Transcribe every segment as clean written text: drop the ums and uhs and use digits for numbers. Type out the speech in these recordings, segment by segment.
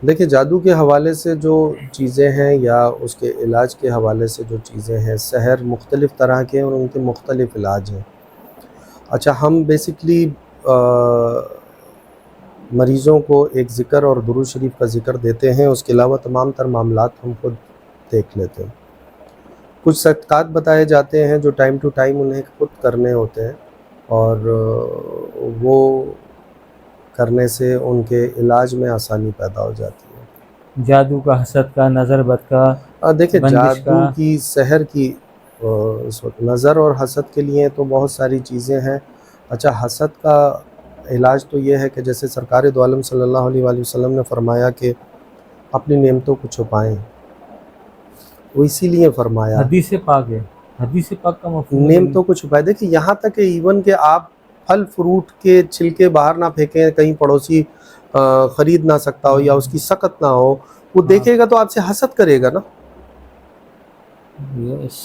دیکھیں جادو کے حوالے سے جو چیزیں ہیں یا اس کے علاج کے حوالے سے جو چیزیں ہیں، سحر مختلف طرح کے ہیں اور ان کے مختلف علاج ہیں۔ اچھا، ہم بیسکلی مریضوں کو ایک ذکر اور درود شریف کا ذکر دیتے ہیں، اس کے علاوہ تمام تر معاملات ہم خود دیکھ لیتے ہیں۔ کچھ صدقات بتائے جاتے ہیں جو ٹائم ٹو ٹائم انہیں خود کرنے ہوتے ہیں، اور وہ کرنے سے ان کے علاج میں آسانی پیدا ہو جاتی ہے۔ جادو کا، حسد کا، نظر بد کا، دیکھیں بندش جادو کا۔ کی، سحر کی، اس وقت نظر اور حسد کے لیے تو بہت ساری چیزیں ہیں۔ اچھا، حسد کا علاج تو یہ ہے کہ جیسے سرکار دو عالم صلی اللہ علیہ وآلہ وسلم نے فرمایا کہ اپنی نعمتوں کو چھپائیں، وہ اسی لیے فرمایا حدیث پاک ہے، حدیث پاک کا مفہوم ہے۔ نعمتوں کو چھپائے۔ دیکھیں یہاں تک کہ ایون کہ آپ پھل فروٹ کے چھلکے باہر نہ پھینکیں، کہیں پڑوسی خرید نہ سکتا ہو یا اس کی سخت نہ ہو، وہ دیکھے گا تو آپ سے حسد کرے گا نا،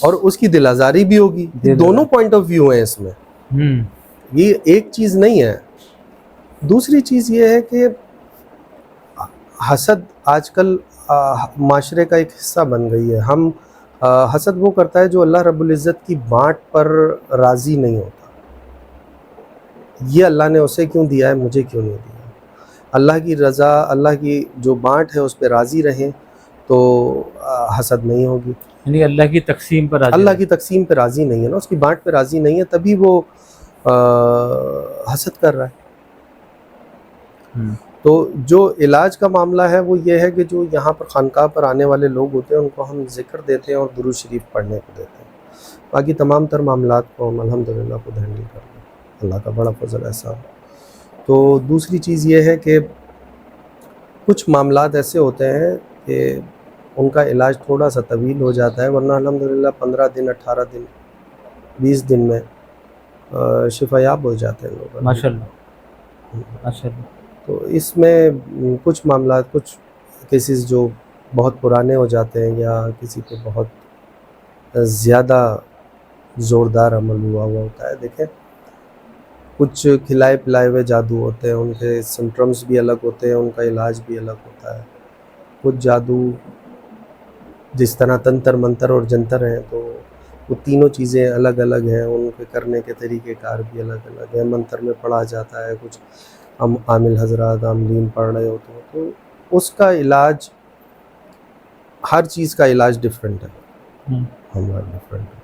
اور اس کی دل آزاری بھی ہوگی۔ دونوں پوائنٹ آف ویو ہیں اس میں، یہ ایک چیز نہیں ہے۔ دوسری چیز یہ ہے کہ حسد آج کل معاشرے کا ایک حصہ بن گئی ہے۔ ہم حسد وہ کرتا ہے جو اللہ رب العزت کی بانٹ پر راضی نہیں ہوتا۔ یہ اللہ نے اسے کیوں دیا ہے، مجھے کیوں نہیں دیا؟ اللہ کی رضا، اللہ کی جو بانٹ ہے اس پہ راضی رہیں تو حسد نہیں ہوگی۔ یعنی اللہ کی تقسیم پر راضی، اللہ کی تقسیم پہ راضی نہیں ہے نا، اس کی بانٹ پہ راضی نہیں ہے، تبھی وہ حسد کر رہا ہے۔ تو جو علاج کا معاملہ ہے وہ یہ ہے کہ جو یہاں پر خانقاہ پر آنے والے لوگ ہوتے ہیں ان کو ہم ذکر دیتے ہیں اور درود شریف پڑھنے کو دیتے ہیں، باقی تمام تر معاملات کو ہم الحمدللہ خود ہینڈل کر لیں، اللہ کا بڑا فضل ایسا ہو۔ تو دوسری چیز یہ ہے کہ کچھ معاملات ایسے ہوتے ہیں کہ ان کا علاج تھوڑا سا طویل ہو جاتا ہے، ورنہ الحمدللہ 15 دن، 18 دن، 20 دن میں شفا یاب ہو جاتے ہیں لوگ، ماشاءاللہ ماشاءاللہ۔ تو اس میں کچھ معاملات، کچھ کیسز جو بہت پرانے ہو جاتے ہیں یا کسی پہ بہت زیادہ زوردار عمل ہوا ہوتا ہے۔ دیکھیں کچھ کھلائے پلائے ہوئے جادو ہوتے ہیں، ان کے سمپٹمز بھی الگ ہوتے ہیں، ان کا علاج بھی الگ ہوتا ہے۔ کچھ جادو جس طرح تنتر منتر اور جنتر ہیں تو وہ تینوں چیزیں الگ الگ ہیں، ان کے کرنے کے طریقہ کار بھی الگ الگ ہیں۔ منتر میں پڑھا جاتا ہے، کچھ عامل حضرات عاملین پڑھ رہے ہوتے ہیں، تو اس کا علاج، ہر چیز کا علاج ڈیفرنٹ ہے، ہمارا ڈیفرنٹ ہے۔